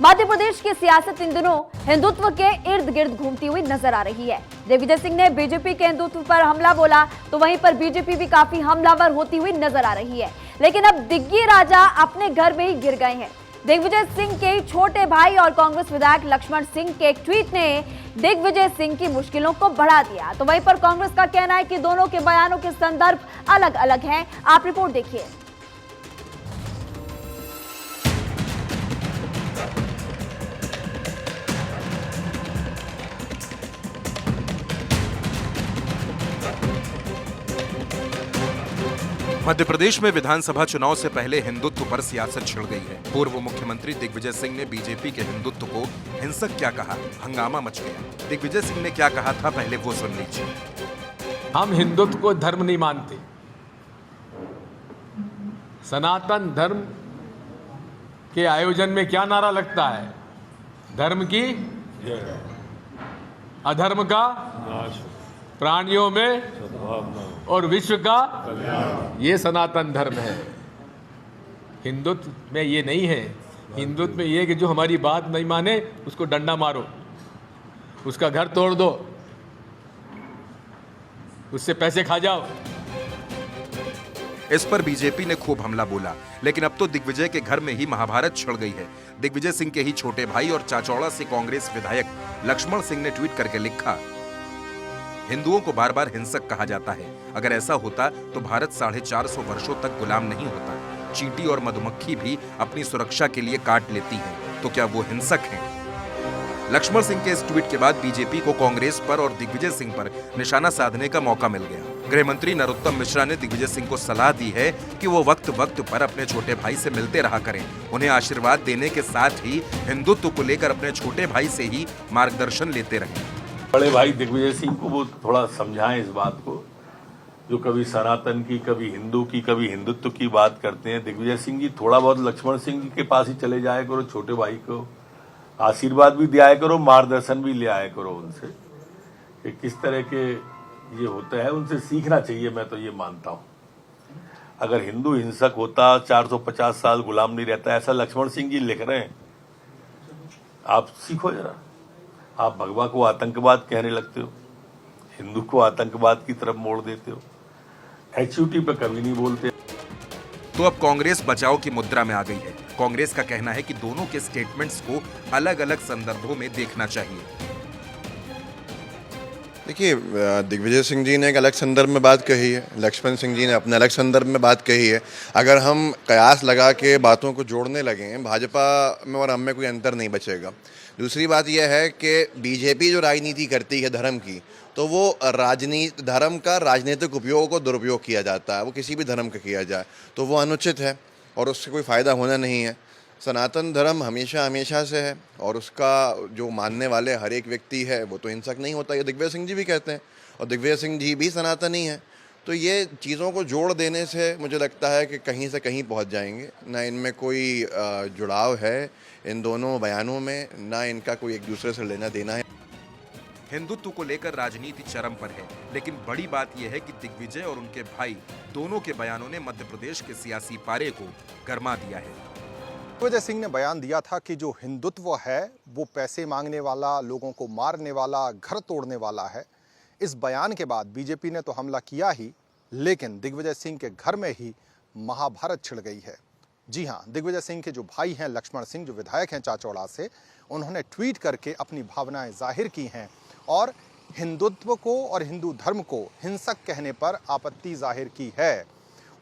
मध्य प्रदेश की सियासत इन दिनों हिंदुत्व के इर्द गिर्द घूमती हुई नजर आ रही है। दिग्विजय सिंह ने बीजेपी के हिंदुत्व पर हमला बोला तो वहीं पर बीजेपी भी काफी हमलावर होती हुई नजर आ रही है। लेकिन अब दिग्गी राजा अपने घर में ही गिर गए हैं। दिग्विजय सिंह के छोटे भाई और कांग्रेस विधायक लक्ष्मण सिंह के एक ट्वीट ने दिग्विजय सिंह की मुश्किलों को बढ़ा दिया। तो वहीं पर कांग्रेस का कहना है कि दोनों के बयानों के संदर्भ अलग अलग हैं। आप रिपोर्ट देखिए। मध्य प्रदेश में विधानसभा चुनाव से पहले हिंदुत्व पर सियासत छिड़ गई है। पूर्व मुख्यमंत्री दिग्विजय सिंह ने बीजेपी के हिंदुत्व को हिंसक क्या कहा, हंगामा मच गया। दिग्विजय सिंह ने क्या कहा था, पहले वो सुन लीजिए। हम हिंदुत्व को धर्म नहीं मानते। सनातन धर्म के आयोजन में क्या नारा लगता है? धर्म की अधर्म का प्राणियों में और विश्व का, ये सनातन धर्म है। हिंदुत्व में ये नहीं है। हिंदुत्व में ये कि जो हमारी बात नहीं माने उसको डंडा मारो, उसका घर तोड़ दो, उससे पैसे खा जाओ। इस पर बीजेपी ने खूब हमला बोला, लेकिन अब तो दिग्विजय के घर में ही महाभारत छिड़ गई है। दिग्विजय सिंह के ही छोटे भाई और चाचौड़ा से कांग्रेस विधायक लक्ष्मण सिंह ने ट्वीट करके लिखा, हिंदुओं को बार बार हिंसक कहा जाता है। अगर ऐसा होता तो भारत 450 वर्षों तक गुलाम नहीं होता। चींटी और मधुमक्खी भी अपनी सुरक्षा के लिए काट लेती हैं, तो क्या वो हिंसक हैं? लक्ष्मण सिंह के इस ट्वीट के बाद बीजेपी को कांग्रेस पर और दिग्विजय सिंह पर निशाना साधने का मौका मिल गया। गृह मंत्री नरोत्तम मिश्रा ने दिग्विजय सिंह को सलाह दी है कि वो वक्त वक्त पर अपने छोटे भाई से मिलते रहा करें। उन्हें आशीर्वाद देने के साथ ही हिंदुत्व को लेकर अपने छोटे भाई से ही मार्गदर्शन लेते रहें। बड़े भाई दिग्विजय सिंह को वो थोड़ा समझाएं इस बात को, जो कभी सनातन की, कभी हिंदू की, कभी हिंदुत्व की बात करते हैं। दिग्विजय सिंह जी थोड़ा बहुत लक्ष्मण सिंह जी के पास ही चले जाया करो, छोटे भाई को आशीर्वाद भी दिया करो, मार्गदर्शन भी ले आया करो उनसे कि किस तरह के ये होता है। उनसे सीखना चाहिए, मैं तो ये मानता हूँ। अगर हिंदू हिंसक होता, 450 साल गुलाम नहीं रहता, ऐसा लक्ष्मण सिंह जी लिख रहे हैं, आप सीखो जरा। आप भगवा को आतंकवाद कहने लगते हो, हिंदू को आतंकवाद की तरफ मोड़ देते हो, HUT पे कभी नहीं बोलते। तो अब कांग्रेस बचाव की मुद्रा में आ गई है। कांग्रेस का कहना है कि दोनों के स्टेटमेंट्स को अलग अलग संदर्भों में देखना चाहिए। देखिए, दिग्विजय सिंह जी ने एक अलग संदर्भ में बात कही है, लक्ष्मण सिंह जी ने अपने अलग संदर्भ में बात कही है। अगर हम कयास लगा के बातों को जोड़ने लगे, भाजपा में और हम में कोई अंतर नहीं बचेगा। दूसरी बात यह है कि बीजेपी जो राजनीति करती है धर्म की, तो वो धर्म का राजनीतिक उपयोग को दुरुपयोग किया जाता है। वो किसी भी धर्म का किया जाए तो वो अनुचित है और उससे कोई फ़ायदा होना नहीं है। सनातन धर्म हमेशा से है और उसका जो मानने वाले हर एक व्यक्ति है वो तो हिंसक नहीं होता। ये दिग्विजय सिंह जी भी कहते हैं और दिग्विजय सिंह जी भी सनातनी है। तो ये चीज़ों को जोड़ देने से मुझे लगता है कि कहीं से कहीं पहुंच जाएंगे। ना इनमें कोई जुड़ाव है इन दोनों बयानों में, ना इनका कोई एक दूसरे से लेना देना है। हिंदुत्व को लेकर राजनीति चरम पर है, लेकिन बड़ी बात यह है कि दिग्विजय और उनके भाई दोनों के बयानों ने मध्य प्रदेश के सियासी पारे को गरमा दिया है। दिग्विजय सिंह ने बयान दिया था कि जो हिंदुत्व है वो पैसे मांगने वाला, लोगों को मारने वाला, घर तोड़ने वाला है। इस बयान के बाद बीजेपी ने तो हमला किया ही, लेकिन दिग्विजय सिंह के घर में ही महाभारत छिड़ गई है। जी हाँ, दिग्विजय सिंह के जो भाई हैं लक्ष्मण सिंह, जो विधायक हैं चाचौड़ा से, उन्होंने ट्वीट करके अपनी भावनाएं जाहिर की हैं और हिंदुत्व को और हिंदू धर्म को हिंसक कहने पर आपत्ति जाहिर की है।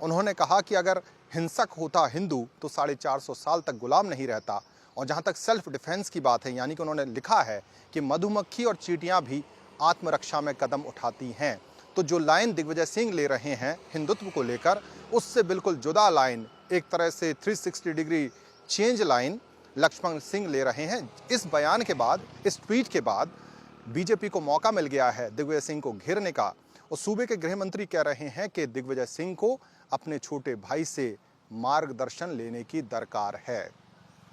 उन्होंने कहा कि अगर हिंसक होता हिंदू तो 450 साल तक गुलाम नहीं रहता। और जहाँ तक सेल्फ डिफेंस की बात है, यानी कि उन्होंने लिखा है कि मधुमक्खी और चींटियाँ भी आत्मरक्षा में कदम उठाती हैं। तो जो लाइन दिग्विजय सिंह ले रहे हैं हिंदुत्व को लेकर, उससे बिल्कुल जुदा लाइन, एक तरह से 360 degree change line Lakshman Singh ले रहे हैं। इस बयान के बाद, इस ट्वीट के बाद बीजेपी को मौका मिल गया है दिग्विजय सिंह को घेरने का। और सूबे के गृह मंत्री कह रहे हैं कि दिग्विजय सिंह को अपने छोटे भाई से मार्गदर्शन लेने की दरकार है।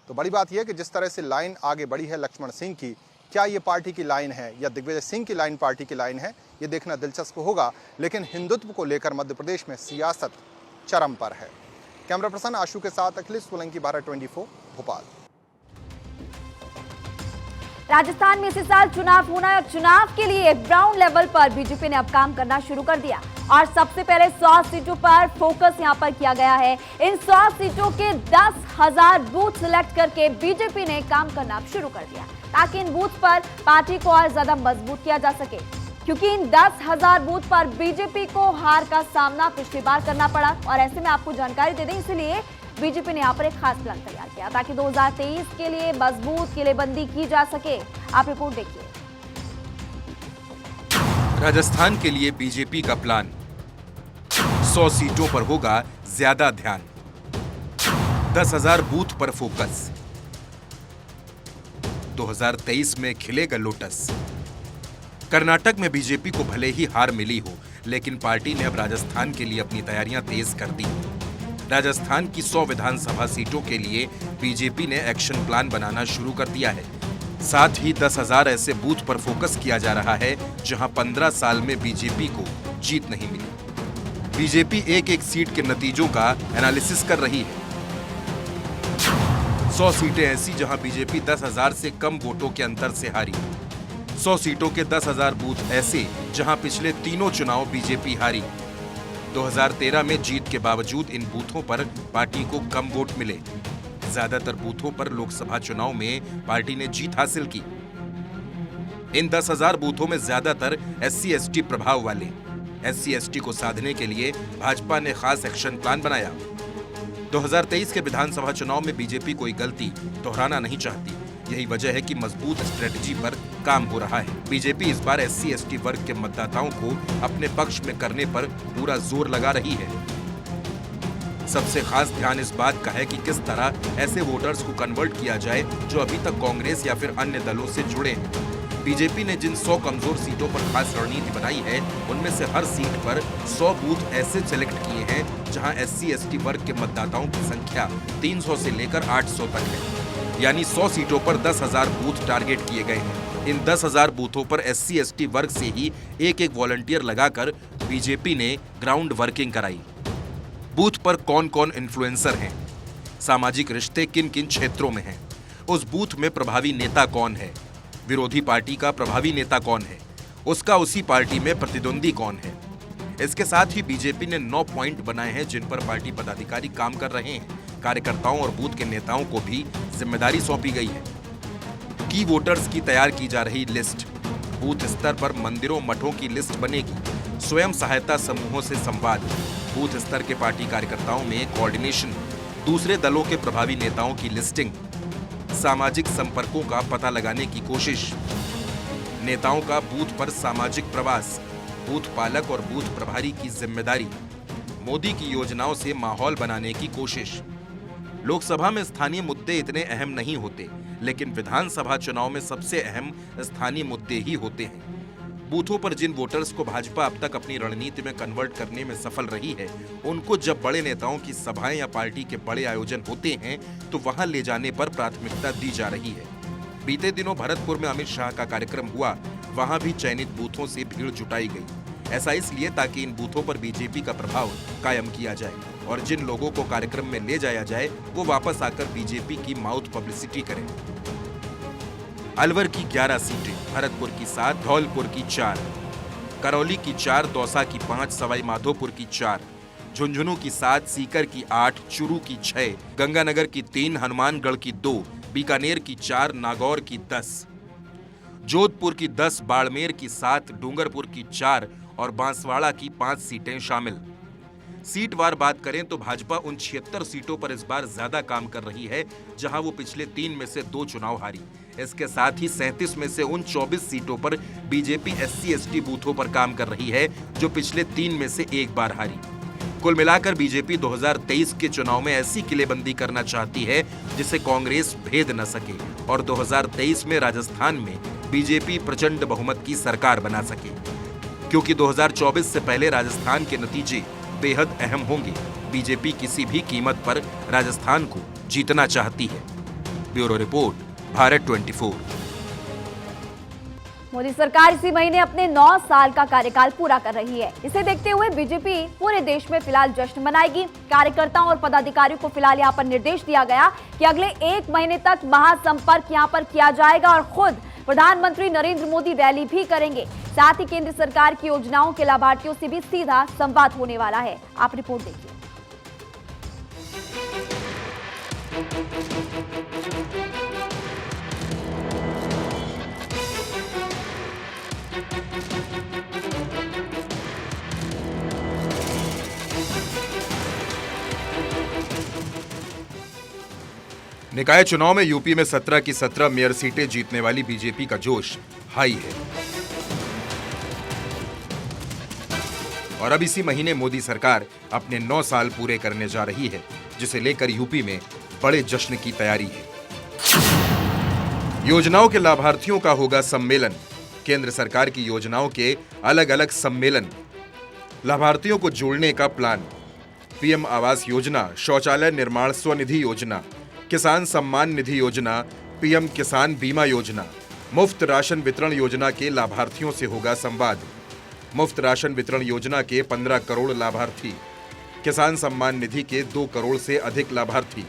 तो बड़ी बात यह है कि जिस तरह से लाइन आगे बढ़ी है लक्ष्मण सिंह की, क्या ये पार्टी की लाइन है या दिग्विजय सिंह की लाइन पार्टी की लाइन है, ये देखना दिलचस्प होगा। लेकिन हिंदुत्व को लेकर मध्य प्रदेश में सियासत चरम पर है। कैमरा पर्सन आशु के साथ अखिलेश सोलंकी, भारत 24 भोपाल। राजस्थान में इसी साल चुनाव होना है और चुनाव के लिए ग्राउंड लेवल पर बीजेपी ने अब काम करना शुरू कर दिया और सबसे पहले 100 सीटों पर फोकस यहां पर किया गया है। इन 100 सीटों के 10,000 बूथ सिलेक्ट करके बीजेपी ने काम करना शुरू कर दिया ताकि इन बूथ पर पार्टी को और ज्यादा मजबूत किया जा सके, क्योंकि इन 10,000 बूथ पर बीजेपी को हार का सामना पिछली बार करना पड़ा और ऐसे में आपको जानकारी दे दें, इसलिए बीजेपी ने यहाँ पर एक खास प्लान तैयार किया ताकि 2023 के लिए मजबूत किलेबंदी की जा सके। आप रिपोर्ट देखिए। राजस्थान के लिए बीजेपी का प्लान 100 सीटों पर होगा ज्यादा ध्यान, 10,000 बूथ पर फोकस, 2023 में खिलेगा लोटस। कर्नाटक में बीजेपी को भले ही हार मिली हो, लेकिन पार्टी ने अब राजस्थान के लिए अपनी तैयारियां तेज कर दी। राजस्थान की 100 विधानसभा सीटों के लिए बीजेपी ने एक्शन प्लान बनाना शुरू कर दिया है। साथ ही 10,000 ऐसे बूथ पर फोकस किया जा रहा है जहां 15 साल में बीजेपी को जीत नहीं मिली। बीजेपी एक एक सीट के नतीजों का एनालिसिस कर रही है। 100 सीटें ऐसी जहां बीजेपी 10,000 से कम वोटों के अंतर से हारी। 100 सीटों के 10,000 बूथ ऐसे जहां पिछले तीनों चुनाव बीजेपी हारी। 2013 में जीत के बावजूद इन बूथों पर पार्टी को कम वोट मिले। ज्यादातर बूथों पर लोकसभा चुनाव में पार्टी ने जीत हासिल की। इन 10,000 बूथों में ज्यादातर SC/ST प्रभाव वाले। SC/ST को साधने के लिए भाजपा ने खास एक्शन प्लान बनाया। 2023 के विधानसभा चुनाव में बीजेपी कोई गलती दोहराना नहीं चाहती। यही वजह है कि मजबूत स्ट्रेटजी पर काम हो रहा है। बीजेपी इस बार SC/ST वर्ग के मतदाताओं को अपने पक्ष में करने पर पूरा जोर लगा रही है। सबसे खास ध्यान इस बात का है कि किस तरह ऐसे वोटर्स को कन्वर्ट किया जाए जो अभी तक कांग्रेस या फिर अन्य दलों से जुड़े हैं। बीजेपी ने जिन 100 कमजोर सीटों पर खास रणनीति बनाई है, उनमें से हर सीट पर 100 बूथ ऐसे सेलेक्ट किए हैं जहां SC/ST वर्ग के मतदाताओं की संख्या 300 से लेकर 800 तक है। यानी 100 सीटों पर 10,000 बूथ टारगेट किए गए हैं। इन 10,000 बूथों पर SC/ST वर्ग से ही एक एक वॉलंटियर लगाकर बीजेपी ने ग्राउंड वर्किंग कराई। बूथ पर कौन कौन इन्फ्लुएंसर हैं, सामाजिक रिश्ते किन किन क्षेत्रों में हैं, उस बूथ में प्रभावी नेता कौन है, विरोधी पार्टी का प्रभावी नेता कौन है, उसका उसी पार्टी में प्रतिद्वंदी कौन है। इसके साथ ही बीजेपी ने 9 पॉइंट बनाए हैं जिन पर पार्टी पदाधिकारी काम कर रहे हैं। कार्यकर्ताओं और बूथ के नेताओं को भी जिम्मेदारी सौंपी गई है। की वोटर्स की तैयार की जा रही लिस्ट, बूथ स्तर पर मंदिरों मठों की लिस्ट बनेगी। स्वयं सहायता समूहों से संवाद, बूथ स्तर के पार्टी कार्यकर्ताओं में कोऑर्डिनेशन, दूसरे दलों के प्रभावी नेताओं की लिस्टिंग, सामाजिक संपर्कों का पता लगाने की कोशिश, नेताओं का बूथ पर सामाजिक प्रवास, बूथ पालक और बूथ प्रभारी की जिम्मेदारी, मोदी की योजनाओं से माहौल बनाने की कोशिश। लोकसभा में स्थानीय मुद्दे इतने अहम नहीं होते, लेकिन विधानसभा चुनाव में सबसे अहम स्थानीय मुद्दे ही होते हैं। बूथों पर जिन वोटर्स को भाजपा अब तक अपनी रणनीति में कन्वर्ट करने में सफल रही है, उनको जब बड़े नेताओं की सभाएं या पार्टी के बड़े आयोजन होते हैं तो वहां ले जाने पर प्राथमिकता दी जा रही है। बीते दिनों भरतपुर में अमित शाह का कार्यक्रम हुआ, वहां भी चयनित बूथों से भीड़ जुटाई गई। ऐसा इसलिए ताकि इन बूथों पर बीजेपी का प्रभाव कायम किया जाए और जिन लोगों को कार्यक्रम में ले जाया जाए वो वापस आकर बीजेपी की माउथ पब्लिसिटी करें। अलवर की 11 सीटें, भरतपुर की 7, धौलपुर की 4, करौली की 4, दौसा की 5, सवाई माधोपुर की 4, झुंझुनू की 7, सीकर की 8, चुरू की 6, गंगानगर की 3, हनुमानगढ़ की 2, बीकानेर की 4, नागौर की 10, जोधपुर की 10, बाड़मेर की 7, डूंगरपुर की 4 और बांसवाड़ा की 5 सीटें शामिल। सीट वार बात करें तो भाजपा उन 76 सीटों पर इस बार ज्यादा काम कर रही है जहां वो पिछले 3 में से 2 चुनाव हारी। इसके साथ ही 37 में से उन 24 सीटों पर बीजेपी SC/ST बूथों पर काम कर रही है जो पिछले 3 में से 1 बार हारी। कुल मिलाकर बीजेपी 2023 के चुनाव में ऐसी किलेबंदी करना चाहती है जिसे कांग्रेस भेद न सके और 2023 में राजस्थान में बीजेपी प्रचंड बहुमत की सरकार बना सके, क्योंकि 2024 से पहले राजस्थान के नतीजे बेहद अहम होंगे। बीजेपी किसी भी कीमत पर राजस्थान को जीतना चाहती है। Bureau report, Bharat 24। मोदी सरकार इसी महीने अपने 9 साल का कार्यकाल पूरा कर रही है। इसे देखते हुए बीजेपी पूरे देश में फिलहाल जश्न मनाएगी। कार्यकर्ताओं और पदाधिकारियों को फिलहाल यहाँ पर निर्देश दिया गया कि अगले 1 महीने तक महासंपर्क यहाँ पर किया जाएगा और खुद प्रधानमंत्री नरेंद्र मोदी रैली भी करेंगे। साथ ही केंद्र सरकार की योजनाओं के लाभार्थियों से भी सीधा संवाद होने वाला है। आप रिपोर्ट देखिए। निकाय चुनाव में यूपी में 17 की 17 मेयर सीटें जीतने वाली बीजेपी का जोश हाई है। और अब इसी महीने मोदी सरकार अपने 9 साल पूरे करने जा रही है, जिसे लेकर यूपी में बड़े जश्न की तैयारी है। योजनाओं के लाभार्थियों का होगा सम्मेलन। केंद्र सरकार की योजनाओं के अलग अलग सम्मेलन, लाभार्थियों को जोड़ने का प्लान। पीएम आवास योजना, शौचालय निर्माण स्वनिधि योजना, किसान सम्मान निधि योजना, पीएम किसान बीमा योजना, मुफ्त राशन वितरण योजना के लाभार्थियों से होगा संवाद। मुफ्त राशन वितरण योजना के 15 करोड़ लाभार्थी, किसान सम्मान निधि के 2 करोड़ से अधिक लाभार्थी।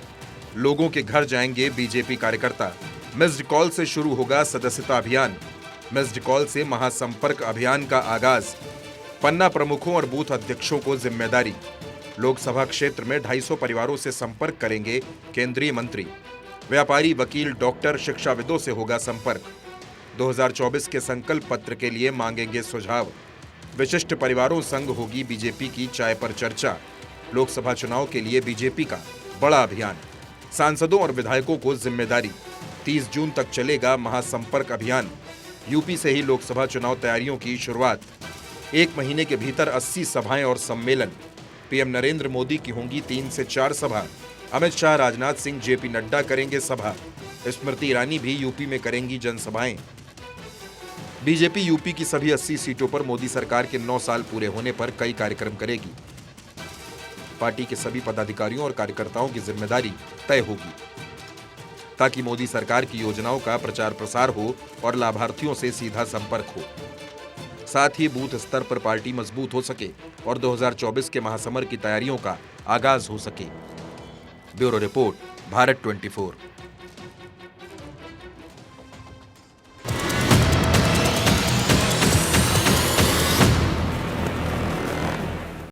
लोगों के घर जाएंगे बीजेपी कार्यकर्ता। मिस्ड कॉल से शुरू होगा सदस्यता अभियान। मिस्ड कॉल से महासंपर्क अभियान का आगाज। पन्ना प्रमुखों और बूथ अध्यक्षों को जिम्मेदारी। लोकसभा क्षेत्र में 250 परिवारों से संपर्क करेंगे केंद्रीय मंत्री। व्यापारी, वकील, डॉक्टर, शिक्षाविदों से होगा संपर्क। 2024 के संकल्प पत्र के लिए मांगेंगे सुझाव। विशिष्ट परिवारों संग होगी बीजेपी की चाय पर चर्चा। लोकसभा चुनाव के लिए बीजेपी का बड़ा अभियान। सांसदों और विधायकों को जिम्मेदारी। 30 जून तक चलेगा महासंपर्क अभियान। यूपी से ही लोकसभा चुनाव तैयारियों की शुरुआत। 1 महीने के भीतर 80 सभाएं और सम्मेलन। पीएम नरेंद्र मोदी की होंगी 3 से 4 सभा। अमित शाह, राजनाथ सिंह, जेपी नड्डा करेंगे सभा। स्मृति ईरानी भी यूपी में करेंगी जनसभाएं। बीजेपी यूपी की सभी 80 सीटों पर मोदी सरकार के 9 साल पूरे होने पर कई कार्यक्रम करेगी। पार्टी के सभी पदाधिकारियों और कार्यकर्ताओं की जिम्मेदारी तय होगी, ताकि मोदी सरकार की योजनाओं का प्रचार प्रसार हो और लाभार्थियों से सीधा संपर्क हो। साथ ही बूथ स्तर पर पार्टी मजबूत हो सके और 2024 के महासमर की तैयारियों का आगाज हो सके। Bureau report, Bharat 24।